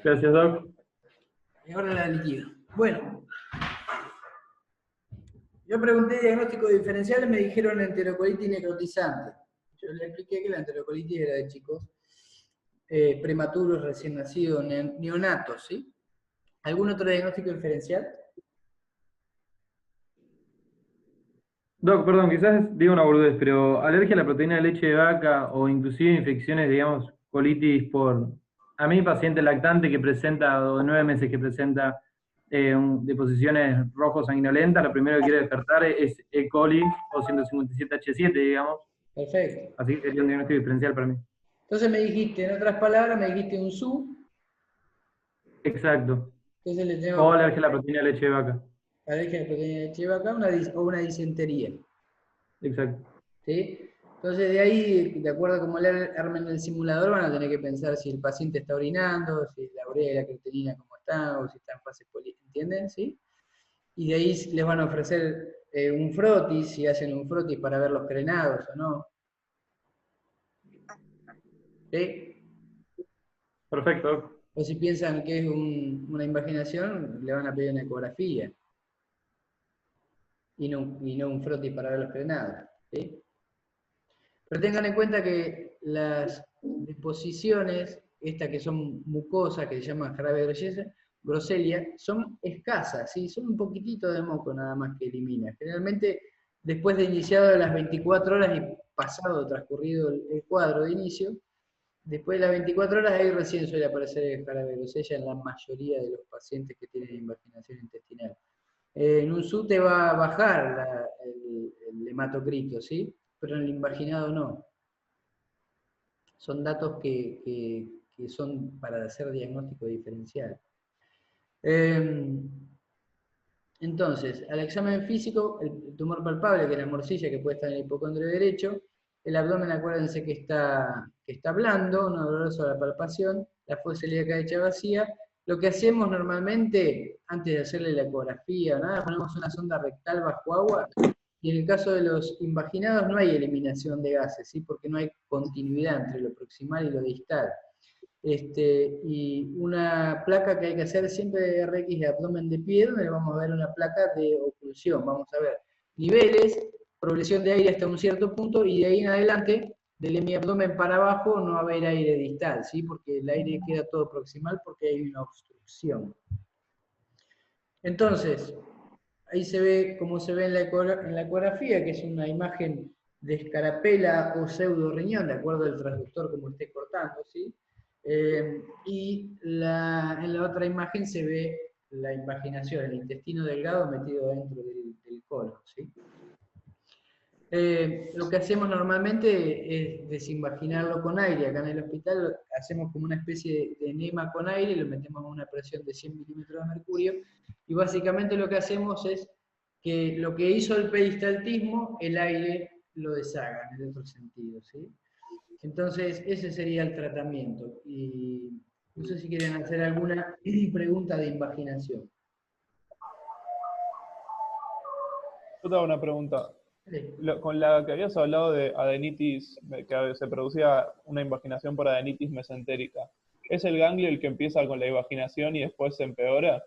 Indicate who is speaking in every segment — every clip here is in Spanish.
Speaker 1: Gracias, Doc.
Speaker 2: Y ahora la liquido. Bueno, yo pregunté diagnóstico diferencial y me dijeron enterocolitis necrotizante. Yo le expliqué que la enterocolitis era de chicos prematuros, recién nacidos, neonatos, ¿sí? ¿Algún otro diagnóstico diferencial?
Speaker 1: Doc, perdón, quizás diga una boludez, pero alergia a la proteína de leche de vaca o inclusive infecciones, digamos, colitis por... A mí, paciente lactante que presenta, o de 9 meses que presenta deposiciones rojos sanguinolentas, lo primero que quiere despertar es E. coli o 157H7, digamos.
Speaker 2: Perfecto.
Speaker 1: Así que sería un diagnóstico diferencial para mí.
Speaker 2: Entonces me dijiste, en otras palabras, me dijiste un SU,
Speaker 1: Exacto.
Speaker 2: entonces le
Speaker 1: O
Speaker 2: tengo
Speaker 1: alergia a la proteína de leche de vaca.
Speaker 2: alergia a la proteína de leche de vaca o una disentería.
Speaker 1: Exacto.
Speaker 2: ¿Sí? Entonces de ahí, de acuerdo a cómo le armen el simulador, van a tener que pensar si el paciente está orinando, si la urea y la creatinina cómo está, o si está en fase poli, ¿entienden? ¿Sí? Y de ahí les van a ofrecer un frotis, si hacen un frotis para ver los crenados o no. ¿Sí?
Speaker 1: Perfecto, Doc.
Speaker 2: O si piensan que es una invaginación, le van a pedir una ecografía y no un frotis para ver los crenados. ¿Sí? Pero tengan en cuenta que las deposiciones, estas que son mucosas, que se llaman jarabe de groselia, son escasas, ¿sí? Son un poquitito de moco nada más que elimina. Generalmente, después de iniciado las 24 horas y pasado, transcurrido el cuadro de inicio, después de las 24 horas ahí recién suele aparecer el jarabe de grosella en la mayoría de los pacientes que tienen invaginación intestinal. En un SU te va a bajar el hematocrito, ¿sí? Pero en el invaginado no. Son datos que son para hacer diagnóstico diferencial. Entonces, al examen físico, el tumor palpable, que es la morcilla que puede estar en el hipocondrio derecho, el abdomen, acuérdense que está blando, no doloroso a la palpación, la fosa ilíaca hecha vacía. Lo que hacemos normalmente, antes de hacerle la ecografía o nada, ponemos una sonda rectal bajo agua, y en el caso de los invaginados no hay eliminación de gases, ¿sí? Porque no hay continuidad entre lo proximal y lo distal. Y una placa que hay que hacer siempre de RX de abdomen de pie, donde vamos a ver una placa de oclusión. Vamos a ver niveles, progresión de aire hasta un cierto punto, y de ahí en adelante, del hemiabdomen para abajo, no va a haber aire distal, ¿sí? Porque el aire queda todo proximal porque hay una obstrucción. Entonces, ahí se ve como se ve en la ecografía, que es una imagen de escarapela o pseudo riñón, de acuerdo al transductor como esté cortando, ¿sí? Y en la otra imagen se ve la invaginación, el intestino delgado metido dentro del colon, ¿sí? Lo que hacemos normalmente es desinvaginarlo con aire. Acá en el hospital hacemos como una especie de enema con aire, lo metemos a una presión de 100 milímetros de mercurio, y básicamente lo que hacemos es que lo que hizo el peristaltismo, el aire lo deshaga en el otro sentido, ¿sí? Entonces, ese sería el tratamiento. Y no sé si quieren hacer alguna pregunta de invaginación.
Speaker 3: Yo te hago una pregunta.
Speaker 2: Sí.
Speaker 3: Con la que habías hablado de adenitis, que se producía una invaginación por adenitis mesentérica, ¿es el ganglio el que empieza con la invaginación y después se empeora?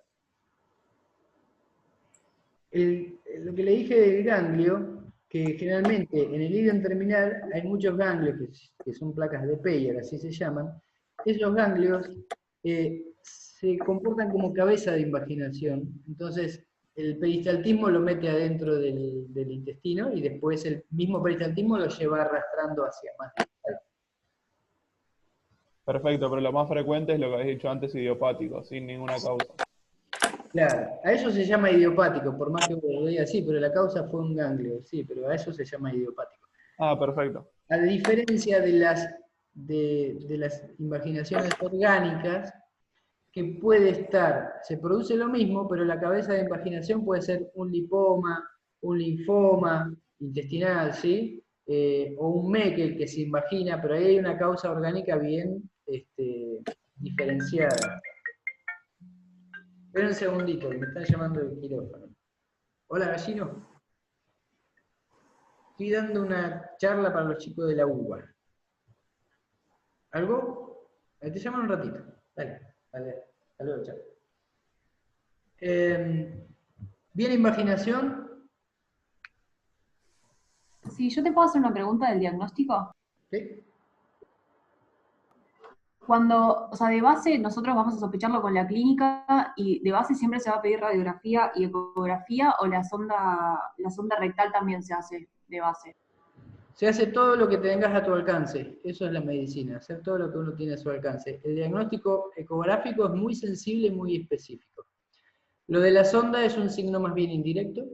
Speaker 2: Lo que le dije del ganglio, que generalmente en el ilion terminal hay muchos ganglios que son placas de Peyer, así se llaman. Esos ganglios se comportan como cabeza de invaginación. Entonces, el peristaltismo lo mete adentro del intestino y después el mismo peristaltismo lo lleva arrastrando hacia más distal.
Speaker 3: Perfecto, pero lo más frecuente es lo que habéis dicho antes, idiopático, sin ninguna causa.
Speaker 2: Claro, a eso se llama idiopático, por más que lo diga así, pero la causa fue un ganglio, sí, pero a eso se llama idiopático.
Speaker 3: Ah, perfecto.
Speaker 2: A diferencia de las invaginaciones orgánicas, que puede estar, se produce lo mismo, pero la cabeza de invaginación puede ser un lipoma, un linfoma intestinal, ¿sí? O un Meckel que se invagina, pero ahí hay una causa orgánica bien diferenciada. Espera un segundito, me están llamando del quirófano. Hola, gallino. Estoy dando una charla para los chicos de la UBA. ¿Algo? Te llaman un ratito. Dale. Vale, hasta luego, chao. ¿Bien imaginación?
Speaker 4: Si yo te puedo hacer una pregunta del diagnóstico.
Speaker 2: ¿Sí?
Speaker 4: Cuando, o sea, de base nosotros vamos a sospecharlo con la clínica y de base siempre se va a pedir radiografía y ecografía o la sonda rectal también se hace de base.
Speaker 2: Se hace todo lo que tengas a tu alcance, eso es la medicina, hacer todo lo que uno tiene a su alcance. El diagnóstico ecográfico es muy sensible y muy específico. Lo de la sonda es un signo más bien indirecto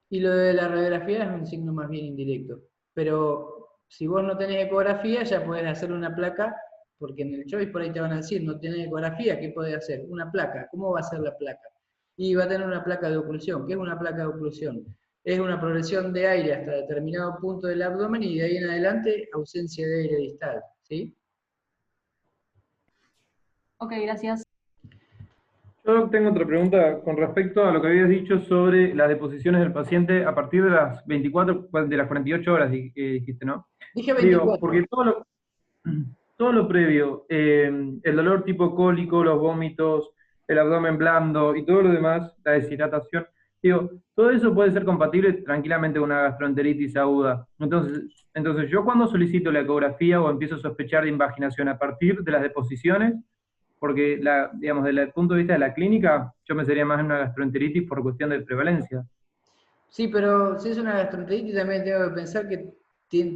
Speaker 2: y lo de la radiografía es un signo más bien indirecto. Pero si vos no tenés ecografía ya podés hacer una placa, porque en el choice por ahí te van a decir, no tenés ecografía, ¿qué podés hacer? Una placa, ¿cómo va a ser la placa? Y va a tener una placa de oclusión. ¿Qué es una placa de oclusión? Es una progresión de aire hasta determinado punto del abdomen y de ahí en adelante ausencia de aire distal, ¿sí?
Speaker 4: Ok, gracias.
Speaker 1: Yo tengo otra pregunta con respecto a lo que habías dicho sobre las deposiciones del paciente a partir de las 24, de las 48 horas que dijiste, ¿no?
Speaker 2: Dije
Speaker 1: Digo,
Speaker 2: 24.
Speaker 1: porque todo lo previo, el dolor tipo cólico, los vómitos, el abdomen blando y todo lo demás, la deshidratación, digo, todo eso puede ser compatible tranquilamente con una gastroenteritis aguda. Entonces yo cuando solicito la ecografía o empiezo a sospechar de invaginación a partir de las deposiciones, porque digamos, desde el punto de vista de la clínica, yo me sería más en una gastroenteritis por cuestión de prevalencia.
Speaker 2: Sí, pero si es una gastroenteritis también tengo que pensar que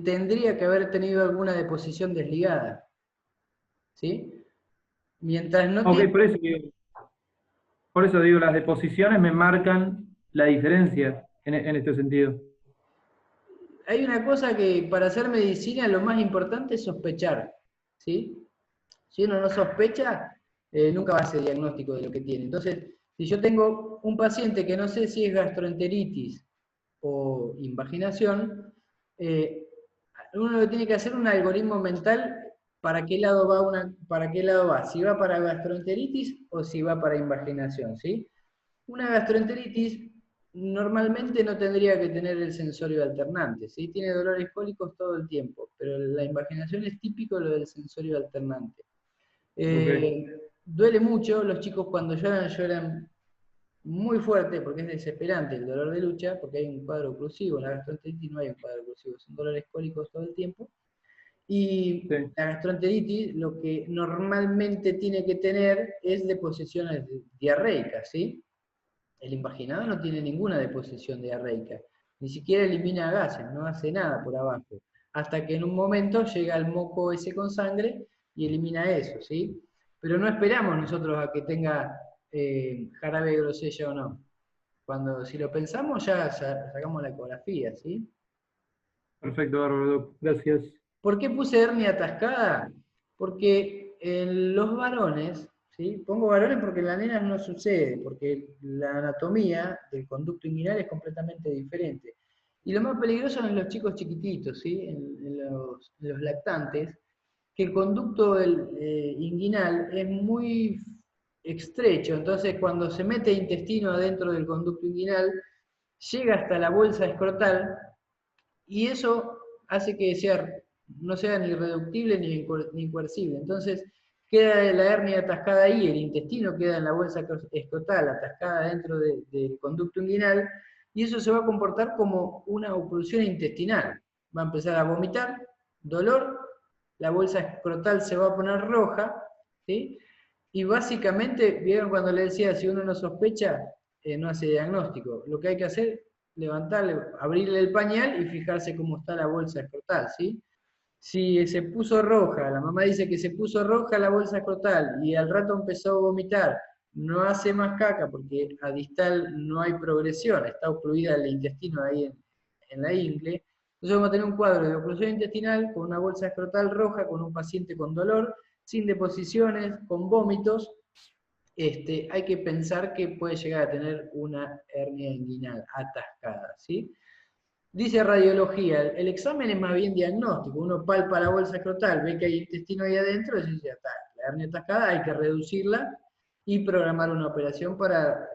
Speaker 2: tendría que haber tenido alguna deposición desligada, ¿sí? Mientras no
Speaker 1: Ok,
Speaker 2: tiene...
Speaker 1: por eso digo, las deposiciones me marcan la diferencia en este sentido.
Speaker 2: Hay una cosa que para hacer medicina lo más importante es sospechar, ¿sí? Si uno no sospecha, nunca va a hacer diagnóstico de lo que tiene. Entonces, si yo tengo un paciente que no sé si es gastroenteritis o invaginación, uno lo tiene que hacer un algoritmo mental para qué lado va para qué lado va, si va para gastroenteritis o si va para invaginación, ¿sí? Una gastroenteritis normalmente no tendría que tener el sensorio alternante, ¿sí? Tiene dolores cólicos todo el tiempo, pero la invaginación es típico lo del sensorio alternante.
Speaker 1: Ok.
Speaker 2: Duele mucho, los chicos cuando lloran muy fuerte, porque es desesperante el dolor de lucha, porque hay un cuadro oclusivo, en la gastroenteritis no hay un cuadro oclusivo, son dolores cólicos todo el tiempo. Y
Speaker 1: Sí.
Speaker 2: la gastroenteritis lo que normalmente tiene que tener es deposiciones diarreicas, ¿sí? El invaginado no tiene ninguna deposición diarreica, ni siquiera elimina gases, no hace nada por abajo, hasta que en un momento llega el moco ese con sangre y elimina eso, ¿sí? Pero no esperamos nosotros a que tenga jarabe de grosella o no. Si lo pensamos ya sacamos la ecografía, ¿sí?
Speaker 1: Perfecto, bárbaro, doc. Gracias.
Speaker 2: ¿Por qué puse hernia atascada? Porque en los varones, ¿sí? Pongo varones porque en las nenas no sucede, porque la anatomía del conducto inguinal es completamente diferente. Y lo más peligroso es en los chicos chiquititos, ¿sí? En los lactantes, que el conducto inguinal es muy estrecho, entonces cuando se mete intestino adentro del conducto inguinal, llega hasta la bolsa escrotal y eso hace que no sea ni reductible ni coercible. Entonces queda la hernia atascada ahí, el intestino queda en la bolsa escrotal, atascada dentro del conducto inguinal, y eso se va a comportar como una oclusión intestinal. Va a empezar a vomitar, dolor, la bolsa escrotal se va a poner roja, ¿sí? Y básicamente, vieron cuando le decía, si uno no sospecha, no hace diagnóstico. Lo que hay que hacer, levantarle, abrirle el pañal y fijarse cómo está la bolsa escrotal, ¿sí? Si se puso roja, la mamá dice que se puso roja la bolsa escrotal y al rato empezó a vomitar, no hace más caca porque a distal no hay progresión, está ocluida el intestino ahí en la ingle. Entonces vamos a tener un cuadro de oclusión intestinal con una bolsa escrotal roja, con un paciente con dolor, sin deposiciones, con vómitos. Hay que pensar que puede llegar a tener una hernia inguinal atascada, ¿sí? Dice radiología, el examen es más bien diagnóstico, uno palpa la bolsa escrotal, ve que hay intestino ahí adentro, y dice, ya está, la hernia atascada hay que reducirla y programar una operación para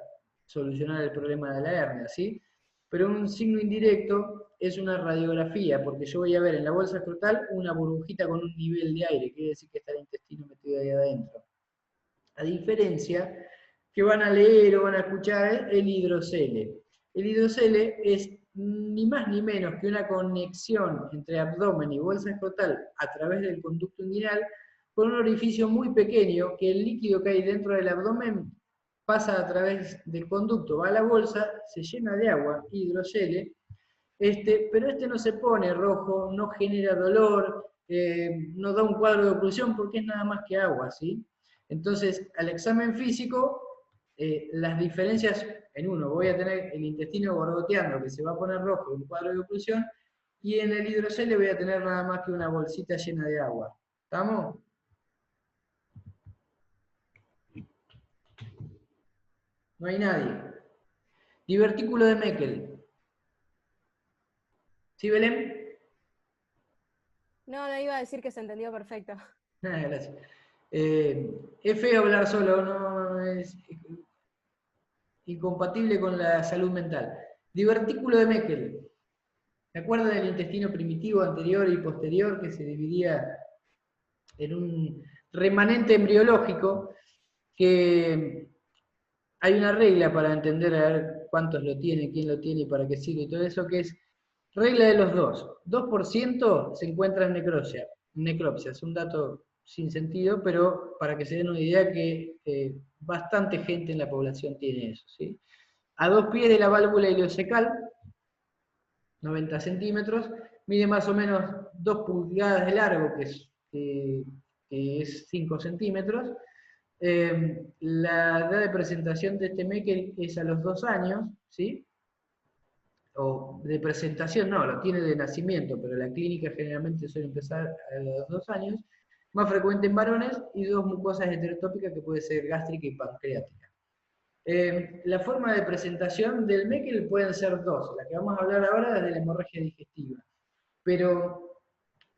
Speaker 2: solucionar el problema de la hernia, ¿sí? Pero un signo indirecto es una radiografía, porque yo voy a ver en la bolsa escrotal una burbujita con un nivel de aire, quiere decir que está el intestino metido ahí adentro. A diferencia que van a leer o van a escuchar el hidrocele. El hidrocele es ni más ni menos que una conexión entre abdomen y bolsa escrotal a través del conducto inguinal con un orificio muy pequeño que el líquido que hay dentro del abdomen pasa a través del conducto, va a la bolsa, se llena de agua, hidrocele, pero no se pone rojo, no genera dolor, no da un cuadro de oclusión porque es nada más que agua, ¿sí? Entonces, al examen físico, las diferencias en uno, voy a tener el intestino gorgoteando que se va a poner rojo, un cuadro de oclusión, y en el hidrocele voy a tener nada más que una bolsita llena de agua. ¿Estamos? No hay nadie. Divertículo de Meckel. ¿Sí, Belén?
Speaker 5: No, iba a decir que se entendió perfecto.
Speaker 2: Gracias. Es feo hablar solo, no es incompatible con la salud mental. Divertículo de Meckel. ¿Se acuerdan del intestino primitivo anterior y posterior que se dividía en un remanente embriológico? Que hay una regla para entender a ver cuántos lo tienen, quién lo tiene y para qué sirve y todo eso, que es regla de los 2. 2% se encuentra en necropsia. Es un dato sin sentido, pero para que se den una idea que bastante gente en la población tiene eso, ¿sí? A 2 pies de la válvula ileocecal, 90 centímetros, mide más o menos 2 pulgadas de largo, que es 5 centímetros. La edad de presentación de este Meckel es a los 2 años, ¿sí? O de presentación no, lo tiene de nacimiento, pero la clínica generalmente suele empezar a los 2 años, más frecuente en varones, y 2 mucosas heterotópicas que puede ser gástrica y pancreática. La forma de presentación del Meckel pueden ser 2, la que vamos a hablar ahora es de la hemorragia digestiva, pero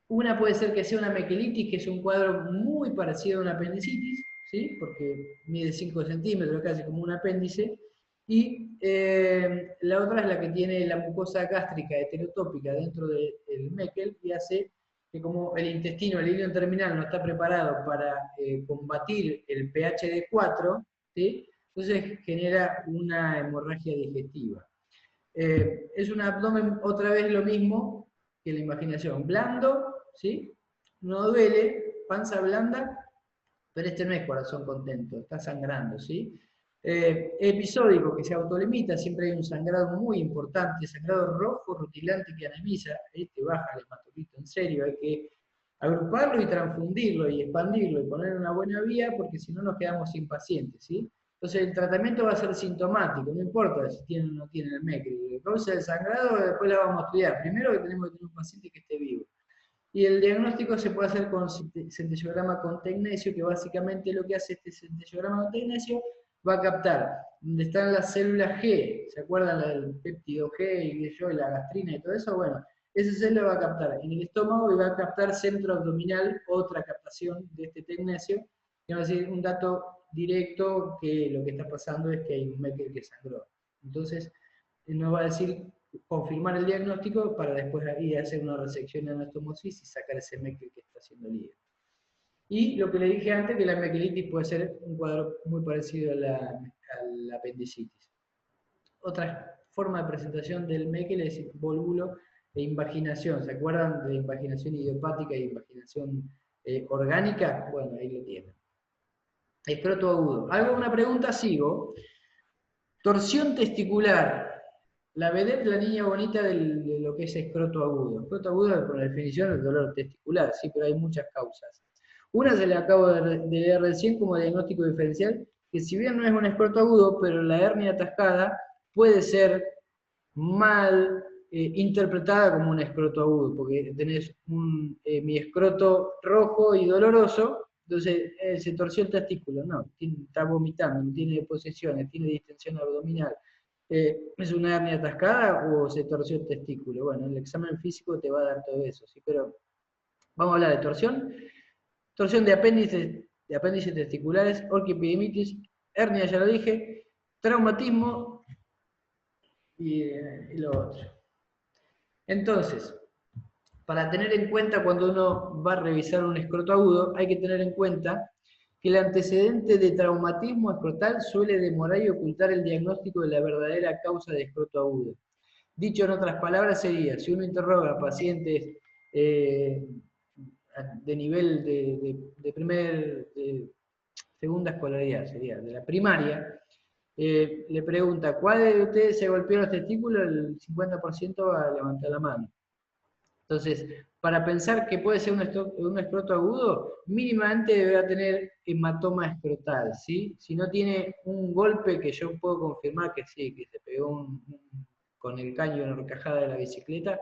Speaker 2: una puede ser que sea una mequelitis, que es un cuadro muy parecido a una apendicitis, ¿sí? Porque mide 5 centímetros, casi como un apéndice, y la otra es la que tiene la mucosa gástrica heterotópica dentro del Meckel y hace que como el intestino, el ileum terminal no está preparado para combatir el pH de 4, ¿sí? Entonces genera una hemorragia digestiva. Es un abdomen, otra vez lo mismo que la imaginación, blando, ¿sí? No duele, panza blanda, pero no es corazón contento, está sangrando, ¿sí? Episódico, que se autolimita, siempre hay un sangrado muy importante, sangrado rojo, rutilante que anemiza, baja el hematolito, en serio, hay que agruparlo y transfundirlo y expandirlo y poner una buena vía, porque si no nos quedamos sin pacientes, ¿sí? Entonces el tratamiento va a ser sintomático, no importa si tiene o no tiene el Meckel. La causa del sangrado después la vamos a estudiar. Primero que tenemos que tener un paciente que esté vivo. Y el diagnóstico se puede hacer con centellograma con tecnesio, que básicamente lo que hace este centellograma con tecnesio, va a captar donde están las células G, ¿se acuerdan del péptido G y la gastrina y todo eso? Bueno, esa célula va a captar en el estómago y va a captar centro abdominal, otra captación de este tecnesio, que va a decir un dato directo que lo que está pasando es que hay un Meckel que sangró. Entonces, nos va a decir confirmar el diagnóstico para después ir a hacer una resección de anastomosis y sacar ese Meckel que está haciendo líder. Y lo que le dije antes, que la mequelitis puede ser un cuadro muy parecido a la apendicitis. Otra forma de presentación del Meckel es volvulo e invaginación. ¿Se acuerdan de invaginación idiopática y invaginación orgánica? Bueno, ahí lo tienen. Escroto agudo. ¿Hago una pregunta? Sigo. Torsión testicular. La vedette, la niña bonita de lo que es escroto agudo. Escroto agudo, por definición, es dolor testicular, sí, pero hay muchas causas. Una se le acabo de leer recién como diagnóstico diferencial, que si bien no es un escroto agudo, pero la hernia atascada puede ser mal interpretada como un escroto agudo, porque tenés mi escroto rojo y doloroso, entonces se torció el testículo, no, está vomitando, no tiene deposiciones, tiene distensión abdominal. ¿Es una hernia atascada o se torció el testículo? Bueno, el examen físico te va a dar todo eso, ¿sí? Pero vamos a hablar de torsión. Torsión de apéndices testiculares, orquiepidemitis, hernia, ya lo dije, traumatismo y lo otro. Entonces, para tener en cuenta cuando uno va a revisar un escroto agudo, hay que tener en cuenta que el antecedente de traumatismo escrotal suele demorar y ocultar el diagnóstico de la verdadera causa de escroto agudo. Dicho en otras palabras sería, si uno interroga a pacientes de nivel de segunda escolaridad, sería de la primaria, le pregunta, ¿cuál de ustedes se golpeó los testículos? El 50% va a levantar la mano. Entonces, para pensar que puede ser un escroto agudo, mínimamente deberá tener hematoma escrotal, ¿sí? Si no tiene un golpe que yo puedo confirmar que sí, que se pegó con el caño en la horcajada de la bicicleta,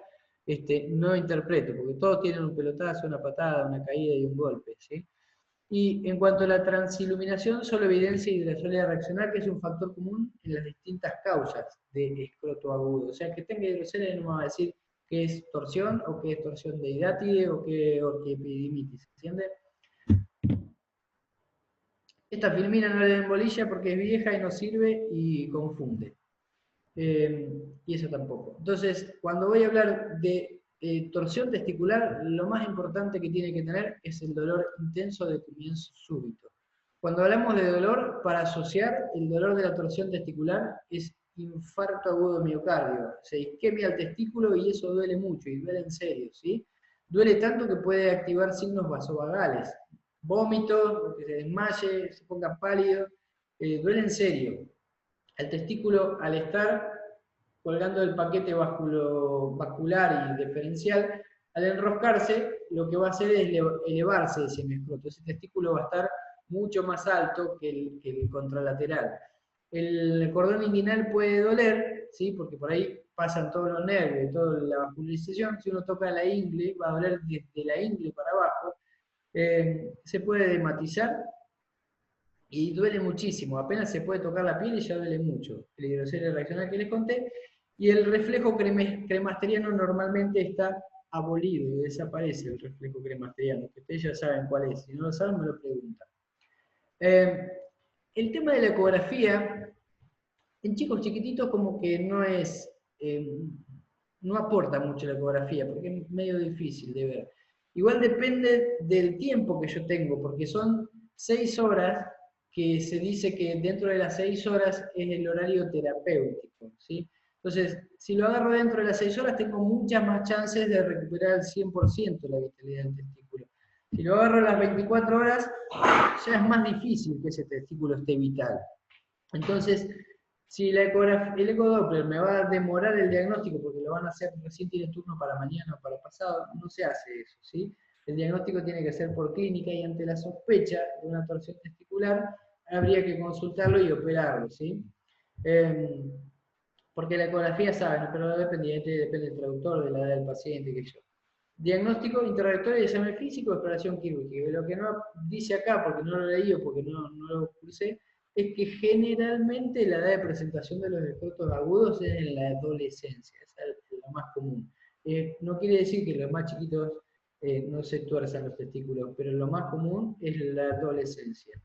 Speaker 2: no interpreto, porque todos tienen un pelotazo, una patada, una caída y un golpe, ¿sí? Y en cuanto a la transiluminación, solo evidencia hidrosólida reaccional, que es un factor común en las distintas causas de escroto agudo. O sea, que tenga hidrosólida no me va a decir qué es torsión, o qué es torsión de hidátide, o qué epidimitis, ¿entiende? Esta filmina no le da embolilla porque es vieja y no sirve y confunde. Y eso tampoco. Entonces, cuando voy a hablar de torsión testicular, lo más importante que tiene que tener es el dolor intenso de comienzo súbito. Cuando hablamos de dolor, para asociar el dolor de la torsión testicular es infarto agudo de miocardio. Se isquemia el testículo y eso duele mucho, y duele en serio, ¿sí? Duele tanto que puede activar signos vasovagales. Vómitos, que se desmaye, se ponga pálido, duele en serio. El testículo, al estar colgando el paquete vascular y deferencial, al enroscarse, lo que va a hacer es elevarse ese escroto. Ese testículo va a estar mucho más alto que el contralateral. El cordón inguinal puede doler, ¿sí? Porque por ahí pasan todos los nervios y toda la vascularización. Si uno toca la ingle, va a doler desde la ingle para abajo. Se puede dematizar y duele muchísimo. Apenas se puede tocar la piel y ya duele mucho. El hidrocele reaccional que les conté. Y el reflejo cremasteriano normalmente está abolido, desaparece el reflejo cremasteriano, que ustedes ya saben cuál es. Si no lo saben, me lo preguntan. El tema de la ecografía, en chicos chiquititos como que no aporta mucho la ecografía, porque es medio difícil de ver. Igual depende del tiempo que yo tengo, porque son 6 horas, que se dice que dentro de las 6 horas es el horario terapéutico, ¿sí? Entonces, si lo agarro dentro de las 6 horas, tengo muchas más chances de recuperar el 100% la vitalidad del testículo. Si lo agarro a las 24 horas, ya es más difícil que ese testículo esté vital. Entonces, si el ecodoppler me va a demorar el diagnóstico, porque lo van a hacer, recién tiene turno para mañana o para pasado, no se hace eso, ¿sí? El diagnóstico tiene que ser por clínica y ante la sospecha de una torsión testicular, habría que consultarlo y operarlo, ¿sí? Porque la ecografía, saben, pero depende del traductor, de la edad del paciente, que yo. Diagnóstico interrogatorio de examen físico, exploración quirúrgica. Lo que no dice acá, porque no lo leí o porque no lo cursé, es que generalmente la edad de presentación de los escrotos agudos es en la adolescencia, esa es la más común. No quiere decir que los más chiquitos no se tuerzan los testículos, pero lo más común es la adolescencia.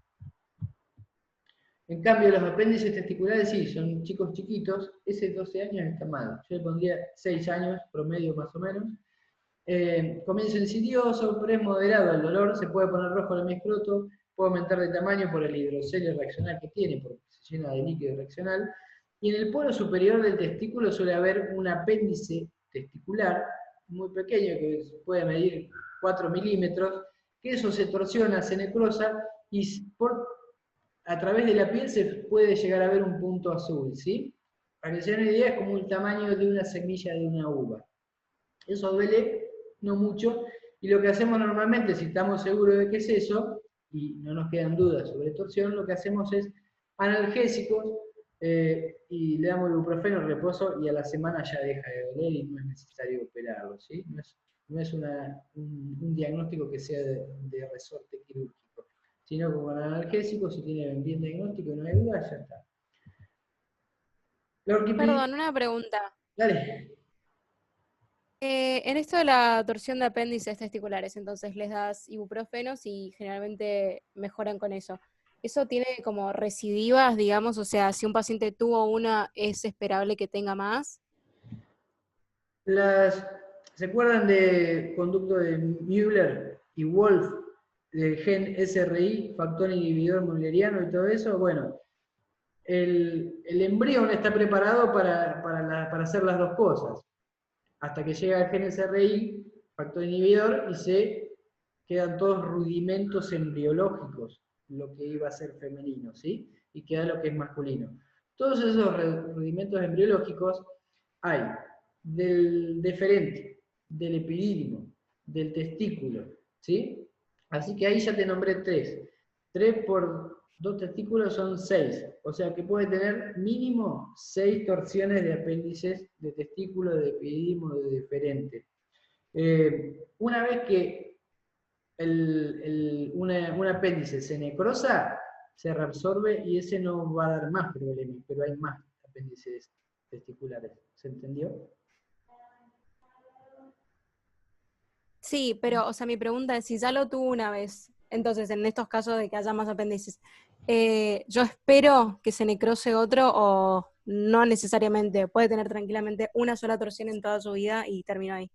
Speaker 2: En cambio, los apéndices testiculares sí, son chicos chiquitos, ese 12 años está mal. Yo le pondría 6 años, promedio más o menos. Comienzo insidioso, pero es moderado el dolor, se puede poner rojo el escroto, puede aumentar de tamaño por el hidrocelio reaccional que tiene, porque se llena de líquido reaccional. Y en el polo superior del testículo suele haber un apéndice testicular muy pequeño, que puede medir 4 milímetros, que eso se torsiona, se necrosa, y a través de la piel se puede llegar a ver un punto azul, ¿sí? Para que se den una idea, es como el tamaño de una semilla de una uva. Eso duele no mucho, y lo que hacemos normalmente, si estamos seguros de que es eso, y no nos quedan dudas sobre torsión, lo que hacemos es analgésicos, y le damos ibuprofeno, reposo, y a la semana ya deja de doler y no es necesario operarlo, ¿sí? No es un diagnóstico que sea de resorte quirúrgico, sino que con analgésicos, si tiene bien diagnóstico y no hay duda, ya está.
Speaker 5: Perdón, una pregunta.
Speaker 2: Dale.
Speaker 5: En esto de la torsión de apéndices testiculares, entonces les das ibuprofenos y generalmente mejoran con eso. ¿Eso tiene como recidivas, digamos? O sea, si un paciente tuvo una, ¿es esperable que tenga más?
Speaker 2: ¿Se acuerdan de conducto de Müller y Wolf? del gen SRI, factor inhibidor mulleriano y todo eso, bueno, el embrión está preparado para hacer las dos cosas, hasta que llega el gen SRI, factor inhibidor, y se quedan todos rudimentos embriológicos, lo que iba a ser femenino, ¿sí? Y queda lo que es masculino. Todos esos rudimentos embriológicos hay del deferente, del epidídimo, del testículo, ¿sí? Así que ahí ya te nombré 3. 3 por 2 testículos son 6. O sea que puede tener mínimo 6 torsiones de apéndices, de testículo, de epidídimo, de deferente. Una vez que un apéndice se necrosa, se reabsorbe y ese no va a dar más problemas, pero hay más apéndices testiculares. ¿Se entendió?
Speaker 5: Sí, pero, o sea, mi pregunta es, si ya lo tuvo una vez, entonces en estos casos de que haya más apéndices, ¿yo espero que se necrose otro o no necesariamente? Puede tener tranquilamente una sola torsión en toda su vida y terminó ahí.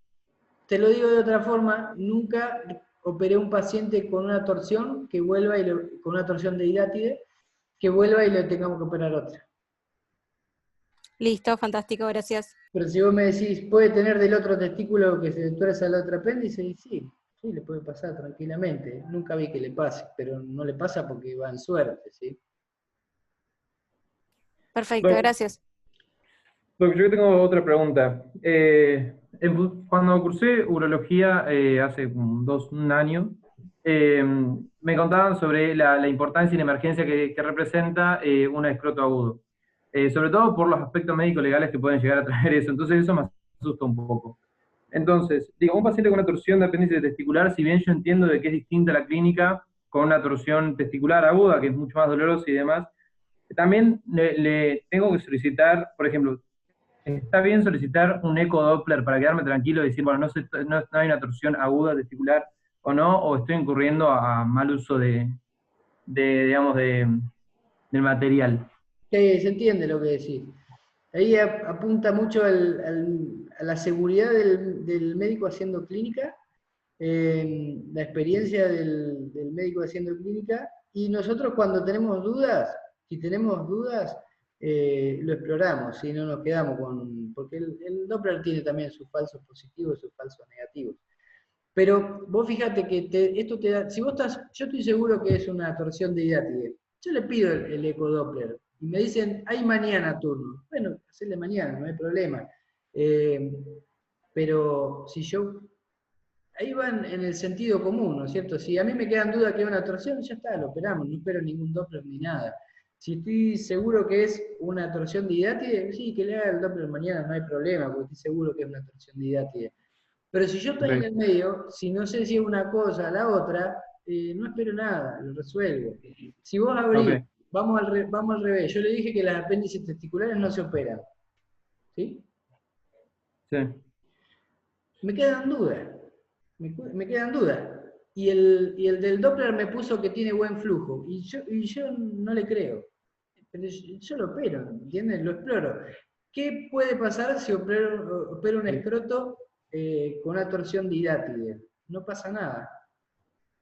Speaker 2: Te lo digo de otra forma, nunca operé un paciente con una torsión que vuelva con una torsión de hidátide, que vuelva y le tengamos que operar otra.
Speaker 5: Listo, fantástico, gracias.
Speaker 2: Pero si vos me decís, ¿puede tener del otro testículo que se tuerza al otro apéndice? Y sí, le puede pasar tranquilamente. Nunca vi que le pase, pero no le pasa porque va en suerte, ¿sí?
Speaker 5: Perfecto,
Speaker 1: Doc,
Speaker 5: gracias.
Speaker 1: Doc, yo tengo otra pregunta. Cuando cursé urología hace como un año, me contaban sobre la importancia y la emergencia que representa un escroto agudo. Sobre todo por los aspectos médico-legales que pueden llegar a traer eso. Entonces eso me asusta un poco. Entonces, digo, un paciente con una torsión de apéndice testicular, si bien yo entiendo de que es distinta la clínica con una torsión testicular aguda, que es mucho más dolorosa y demás, también le tengo que solicitar, por ejemplo, está bien solicitar un eco Doppler para quedarme tranquilo y decir, bueno, no hay una torsión aguda testicular o no, o estoy incurriendo a mal uso digamos, del material.
Speaker 2: Se entiende lo que decís. Ahí apunta mucho a la seguridad del médico haciendo clínica, la experiencia del médico haciendo clínica, y nosotros cuando tenemos dudas, si tenemos dudas, lo exploramos, si no nos quedamos con... Porque el Doppler tiene también sus falsos positivos y sus falsos negativos. Pero vos fíjate que esto te da... Si vos estás... Yo estoy seguro que es una torsión de hidátide. Yo le pido el eco Doppler y me dicen, hay mañana turno. Bueno, hacerle mañana, no hay problema. Pero si yo... Ahí van en el sentido común, ¿no es cierto? Si a mí me quedan dudas que es una torsión, ya está, lo operamos, no espero ningún Doppler ni nada. Si estoy seguro que es una torsión de hidátide, sí, que le haga el Doppler mañana, no hay problema, porque estoy seguro que es una torsión de hidátide. Pero si yo estoy en
Speaker 1: Okay.
Speaker 2: el medio, si no sé si es una cosa o la otra, no espero nada, lo resuelvo. Si vos abrís,
Speaker 1: Okay.
Speaker 2: vamos al revés, yo le dije que las apéndices testiculares no se operan, ¿sí?
Speaker 1: Sí.
Speaker 2: Me quedan dudas, me quedan dudas. Y el del Doppler me puso que tiene buen flujo, y yo no le creo. Pero yo lo opero, ¿entiendes? Lo exploro. ¿Qué puede pasar si opero un escroto con una torsión de hidátide? No pasa nada.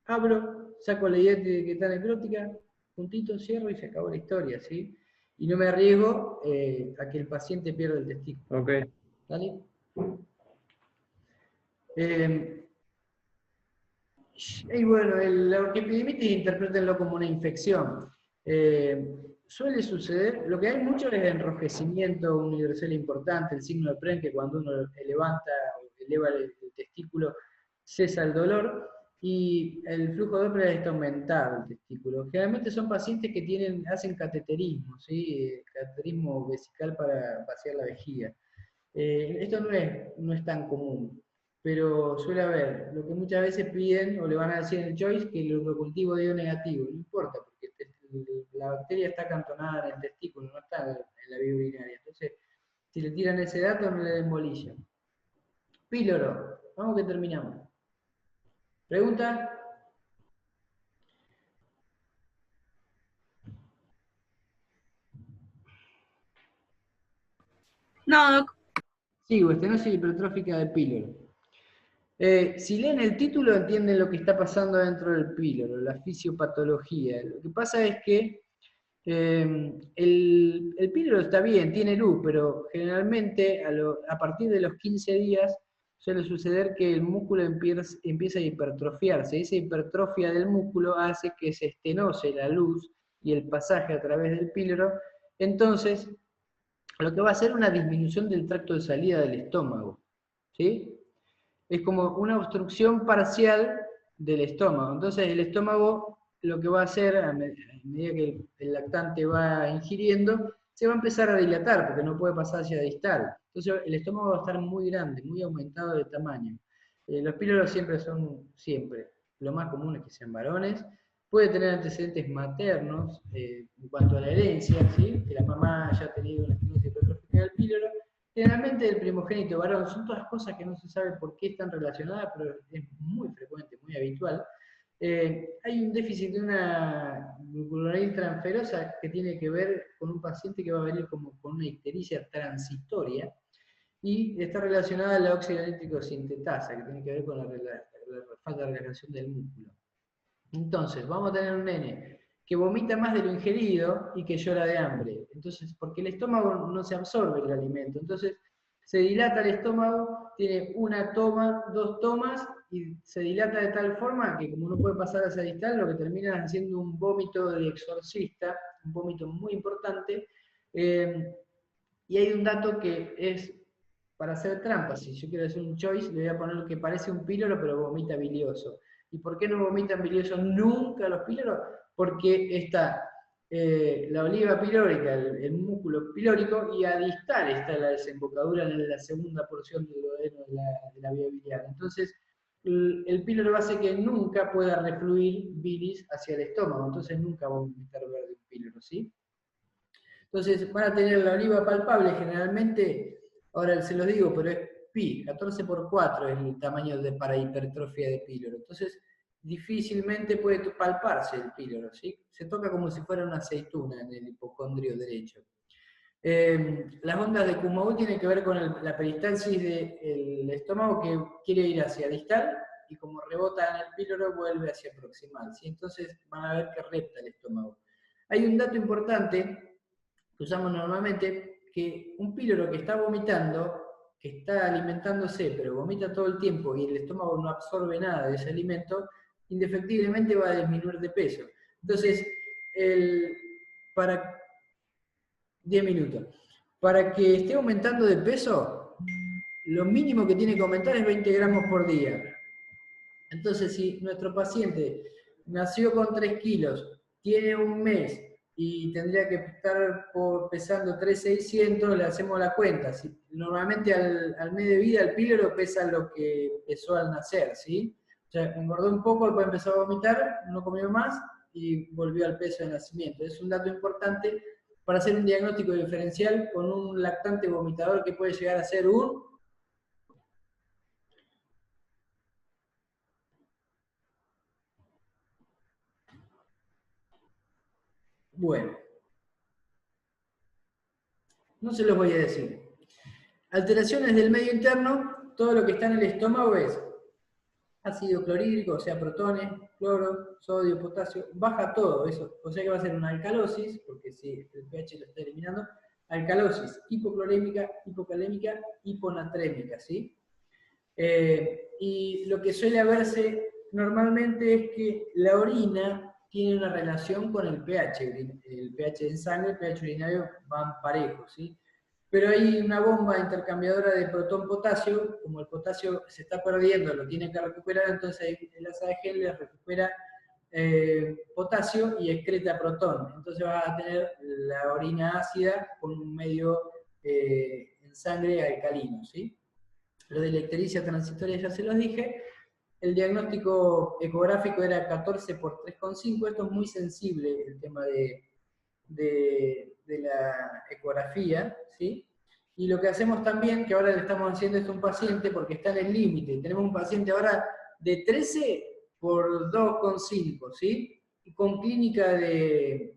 Speaker 2: Abro, saco la hidátide que está necrótica, puntito, cierro y se acabó la historia, ¿sí? Y no me arriesgo a que el paciente pierda el testículo.
Speaker 1: Okay.
Speaker 2: ¿Dale? Eh, y bueno, la orquiepidemitis interpretenlo como una infección. Suele suceder, lo que hay mucho es enrojecimiento universal importante, el signo de Pren, que cuando uno levanta o eleva el testículo cesa el dolor, y el flujo de Doppler está aumentado el testículo. Generalmente son pacientes que hacen cateterismo, ¿sí? Cateterismo vesical para vaciar la vejiga. Esto no es tan común, pero suele haber. Lo que muchas veces piden o le van a decir en el choice que el urocultivo dio negativo. No importa, porque la bacteria está acantonada en el testículo, no está en la vía urinaria. Entonces, si le tiran ese dato, no le den bolilla. Píloro, vamos que terminamos. ¿Pregunta?
Speaker 4: No, Doc.
Speaker 2: Sigo, estenosis hipertrófica de píloro. Si leen el título entienden lo que está pasando dentro del píloro, la fisiopatología. Lo que pasa es que el píloro está bien, tiene luz, pero generalmente a partir de los 15 días suele suceder que el músculo empieza a hipertrofiarse. Esa hipertrofia del músculo hace que se estenose la luz y el pasaje a través del píloro. Entonces, lo que va a hacer una disminución del tracto de salida del estómago, ¿sí? Es como una obstrucción parcial del estómago. Entonces el estómago lo que va a hacer, a medida que el lactante va ingiriendo, se va a empezar a dilatar, porque no puede pasar hacia distal. Entonces el estómago va a estar muy grande, muy aumentado de tamaño. Los píloros siempre, lo más común es que sean varones. Puede tener antecedentes maternos en cuanto a la herencia, ¿sí? Que la mamá haya tenido una estenosis hipertrófica del píloro. Generalmente el primogénito varón, son todas cosas que no se sabe por qué están relacionadas, pero es muy frecuente, muy habitual. Hay un déficit de una glucuronil transferosa que tiene que ver con un paciente que va a venir como con una ictericia transitoria y está relacionada a la óxido nítrico sintetasa, que tiene que ver con la falta de relajación del músculo. Entonces, vamos a tener un nene que vomita más de lo ingerido y que llora de hambre. Entonces, porque el estómago no se absorbe el alimento. Entonces, se dilata el estómago, tiene una toma, 2 tomas, y se dilata de tal forma que como no puede pasar hacia distal, lo que termina haciendo un vómito de exorcista, un vómito muy importante. Y hay un dato que es para hacer trampa. Si yo quiero hacer un choice, le voy a poner que parece un píloro, pero vomita bilioso. ¿Y por qué no vomitan bilioso nunca los píloros? Porque está la oliva pilórica, el músculo pilórico, y a distal está la desembocadura en la segunda porción del duodeno de la vía biliar. Entonces, el píloro hace que nunca pueda refluir bilis hacia el estómago, entonces nunca va a vomitar verde un píloro, ¿sí? Entonces, van a tener la oliva palpable generalmente, ahora se los digo, pero es pi, 14 por 4 es el tamaño para hipertrofia de píloro. Entonces, difícilmente puede palparse el píloro, ¿sí? Se toca como si fuera una aceituna en el hipocondrio derecho. Las ondas de Kumail tienen que ver con la peristalsis del estómago que quiere ir hacia distal y como rebota en el píloro vuelve hacia proximal, ¿sí? Entonces van a ver que repta el estómago. Hay un dato importante que usamos normalmente, que un píloro que está vomitando, que está alimentándose, pero vomita todo el tiempo y el estómago no absorbe nada de ese alimento, indefectiblemente va a disminuir de peso. Entonces, para 10 minutos. Para que esté aumentando de peso, lo mínimo que tiene que aumentar es 20 gramos por día. Entonces, si nuestro paciente nació con 3 kilos, tiene un mes y tendría que estar pesando 3.600, le hacemos la cuenta. Normalmente al mes de vida el píloro pesa lo que pesó al nacer, ¿sí? O sea, engordó un poco, después empezó a vomitar, no comió más y volvió al peso de nacimiento. Es un dato importante para hacer un diagnóstico diferencial con un lactante vomitador que puede llegar a ser un... Bueno, no se los voy a decir. Alteraciones del medio interno, todo lo que está en el estómago es ácido clorhídrico, o sea, protones, cloro, sodio, potasio, baja todo eso, o sea que va a ser una alcalosis, porque si el pH lo está eliminando, alcalosis hipoclorémica, hipocalémica, hiponatrémica, ¿sí? Y lo que suele verse normalmente es que la orina tiene una relación con el pH en sangre, el pH urinario van parejos, ¿sí? Pero hay una bomba intercambiadora de protón-potasio, como el potasio se está perdiendo, lo tiene que recuperar, entonces el asa de gel le recupera potasio y excreta protón. Entonces va a tener la orina ácida con un medio en sangre alcalino, ¿sí? Lo de la ictericia transitoria ya se los dije. El diagnóstico ecográfico era 14 por 3,5. Esto es muy sensible, el tema de la ecografía, ¿sí? Y lo que hacemos también, que ahora le estamos haciendo esto a un paciente porque está en el límite. Tenemos un paciente ahora de 13 por 2,5, ¿sí? Y con clínica de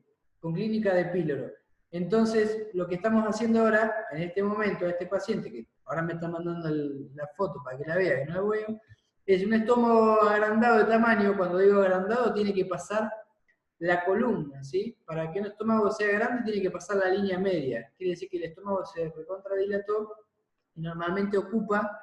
Speaker 2: píloro. Entonces, lo que estamos haciendo ahora, en este momento, a este paciente, que ahora me está mandando la foto para que la vea, que no la veo, Es un estómago agrandado de tamaño. Cuando digo agrandado, tiene que pasar la columna, ¿sí? Para que un estómago sea grande, tiene que pasar la línea media. Quiere decir que el estómago se recontradilató y normalmente ocupa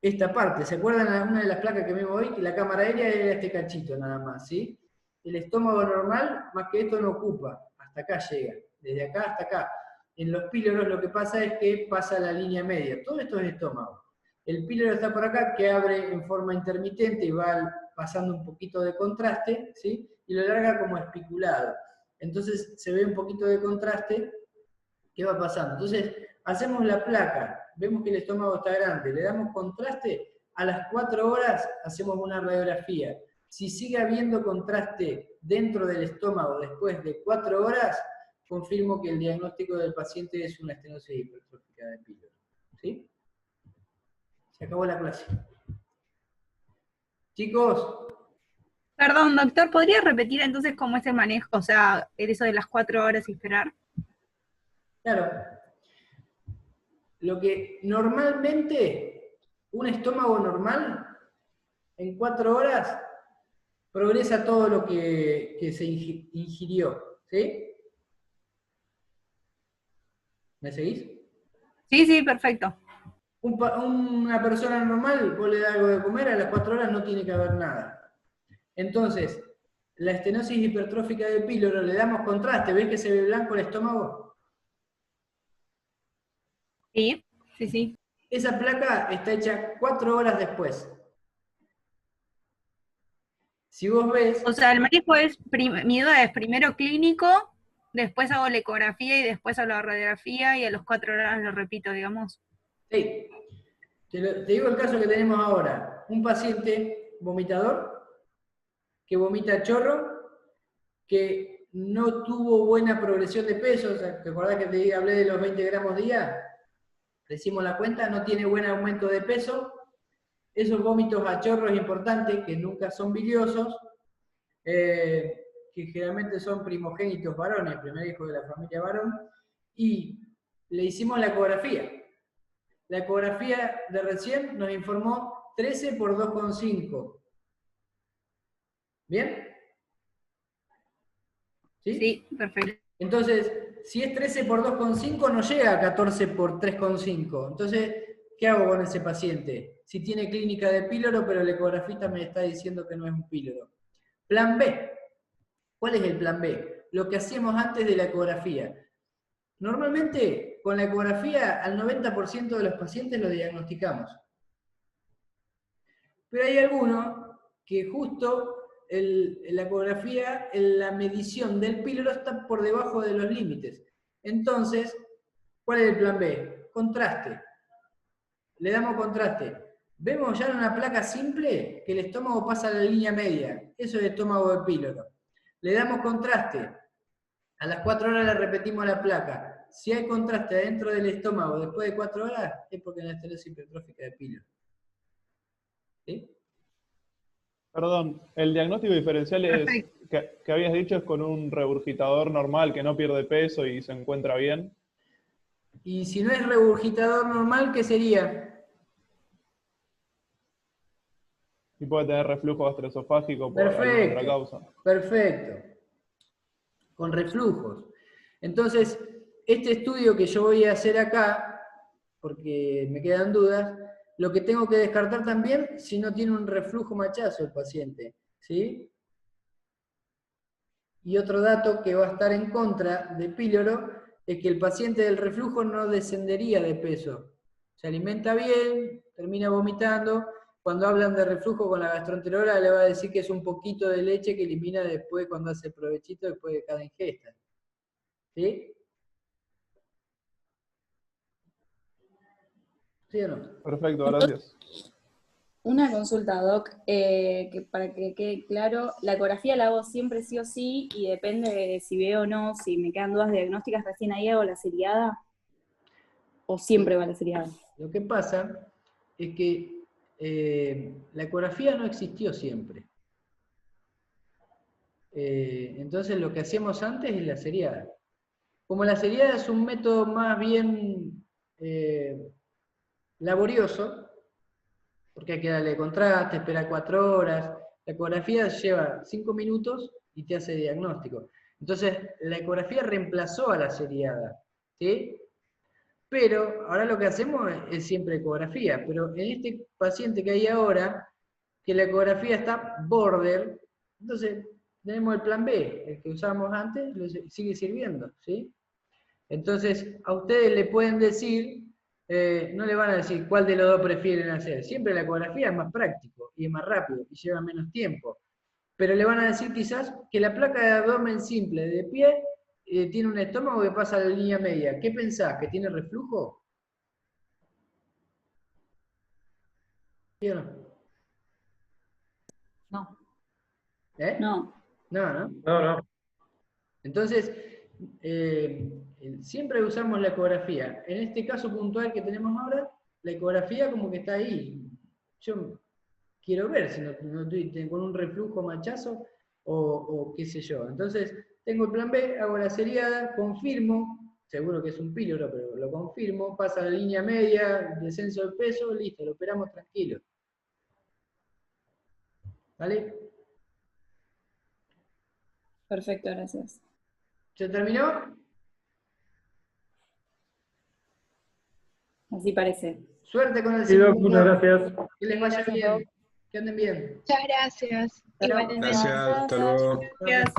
Speaker 2: esta parte. ¿Se acuerdan una de las placas que vimos hoy? Que la cámara aérea era este cachito nada más, ¿sí? El estómago normal, más que esto, no ocupa. Hasta acá llega. Desde acá hasta acá. En los píloros lo que pasa es que pasa la línea media. Todo esto es estómago. El píloro está por acá, que abre en forma intermitente y va pasando un poquito de contraste, ¿sí? Y lo larga como espiculado. Entonces se ve un poquito de contraste que va pasando. Entonces hacemos la placa, vemos que el estómago está grande, le damos contraste, a las 4 horas hacemos una radiografía. Si sigue habiendo contraste dentro del estómago después de 4 horas, confirmo que el diagnóstico del paciente es una estenosis hipertrófica de píloro. ¿Sí? Se acabó la clase. Chicos.
Speaker 6: Perdón, doctor, ¿podría repetir entonces cómo es el manejo? O sea, eso de las 4 horas y esperar.
Speaker 2: Claro. Lo que normalmente, un estómago normal, en 4 horas, progresa todo lo que se ingirió. ¿Sí? ¿Me seguís?
Speaker 6: Sí, perfecto.
Speaker 2: Una persona normal, vos le das algo de comer, a las 4 horas no tiene que haber nada. Entonces, la estenosis hipertrófica del píloro, le damos contraste, ¿ves que se ve blanco el estómago?
Speaker 6: Sí.
Speaker 2: Esa placa está hecha 4 horas después. Si vos ves...
Speaker 6: O sea, el manejo es, mi duda es primero clínico, después hago la ecografía y después hago la radiografía y a las 4 horas lo repito, digamos.
Speaker 2: Sí. Te digo el caso que tenemos ahora. Un paciente vomitador, que vomita chorro, que no tuvo buena progresión de peso. O sea, ¿te acordás que te hablé de los 20 gramos día? Le hicimos la cuenta, no tiene buen aumento de peso. Esos vómitos a chorro es importante, que nunca son biliosos, que generalmente son primogénitos varones, el primer hijo de la familia varón, y le hicimos la ecografía. La ecografía de recién nos informó 13 por 2,5. ¿Bien? ¿Sí?
Speaker 6: Sí, perfecto.
Speaker 2: Entonces, si es 13 por 2,5 no llega a 14 por 3,5. Entonces, ¿qué hago con ese paciente? Si tiene clínica de píloro, pero el ecografista me está diciendo que no es un píloro. Plan B. ¿Cuál es el plan B? Lo que hacíamos antes de la ecografía. Normalmente, con la ecografía, al 90% de los pacientes lo diagnosticamos. Pero hay algunos que justo la ecografía, la medición del píloro está por debajo de los límites. Entonces, ¿cuál es el plan B? Contraste. Le damos contraste. Vemos ya en una placa simple que el estómago pasa a la línea media. Eso es el estómago de píloro. Le damos contraste. A las 4 horas le repetimos la placa. Si hay contraste dentro del estómago después de 4 horas, es porque es una estenosis hipertrófica de píloro. ¿Sí?
Speaker 3: Perdón, el diagnóstico diferencial es que habías dicho es con un regurgitador normal que no pierde peso y se encuentra bien.
Speaker 2: Y si no es regurgitador normal, ¿qué sería?
Speaker 3: Y puede tener reflujo gastroesofágico por alguna otra causa.
Speaker 2: Perfecto. Con reflujos. Entonces, este estudio que yo voy a hacer acá, porque me quedan dudas, lo que tengo que descartar también si no tiene un reflujo machazo el paciente, ¿sí? Y otro dato que va a estar en contra de píloro es que el paciente del reflujo no descendería de peso. Se alimenta bien, termina vomitando. Cuando hablan de reflujo con la gastroenteróloga le va a decir que es un poquito de leche que elimina después cuando hace provechito después de cada ingesta. ¿Sí? ¿Sí o no?
Speaker 3: Perfecto, gracias.
Speaker 7: Una consulta, Doc, que para que quede claro, la ecografía la hago siempre sí o sí y depende de si veo o no, si me quedan dudas diagnósticas, recién ahí hago la seriada o siempre va la seriada.
Speaker 2: Lo que pasa es que la ecografía no existió siempre. Entonces lo que hacíamos antes es la seriada. Como la seriada es un método más bien laborioso, porque hay que darle contraste, esperar 4 horas. La ecografía lleva 5 minutos y te hace diagnóstico. Entonces, la ecografía reemplazó a la seriada, ¿sí? Pero ahora lo que hacemos es siempre ecografía, pero en este paciente que hay ahora, que la ecografía está border, entonces tenemos el plan B, el que usábamos antes, sigue sirviendo, ¿sí? Entonces, a ustedes le pueden decir, no le van a decir cuál de los dos prefieren hacer, siempre la ecografía es más práctico y es más rápido y lleva menos tiempo, pero le van a decir quizás que la placa de abdomen simple de pie tiene un estómago que pasa a la línea media. ¿Qué pensás? ¿Que tiene reflujo? ¿Sí o no?
Speaker 4: No.
Speaker 2: ¿Eh?
Speaker 7: No.
Speaker 2: No, ¿no?
Speaker 1: No, no.
Speaker 2: Entonces, siempre usamos la ecografía. En este caso puntual que tenemos ahora, la ecografía como que está ahí. Yo quiero ver si no estoy con un reflujo machazo o qué sé yo. Entonces, tengo el plan B, hago la seriada, confirmo, seguro que es un píloro, pero lo confirmo, pasa la línea media, descenso de peso, listo, lo operamos tranquilo. ¿Vale?
Speaker 7: Perfecto, gracias.
Speaker 2: ¿Se terminó?
Speaker 7: Así parece.
Speaker 2: Suerte con el
Speaker 1: Sí, Doc,
Speaker 2: simulacro.
Speaker 1: muchas gracias.
Speaker 2: Que les vaya
Speaker 5: Gracias,
Speaker 2: bien.
Speaker 5: Doc.
Speaker 2: Que anden bien.
Speaker 5: Muchas gracias.
Speaker 2: Chao.
Speaker 5: Igualmente.
Speaker 8: Gracias, hasta luego.
Speaker 6: Gracias.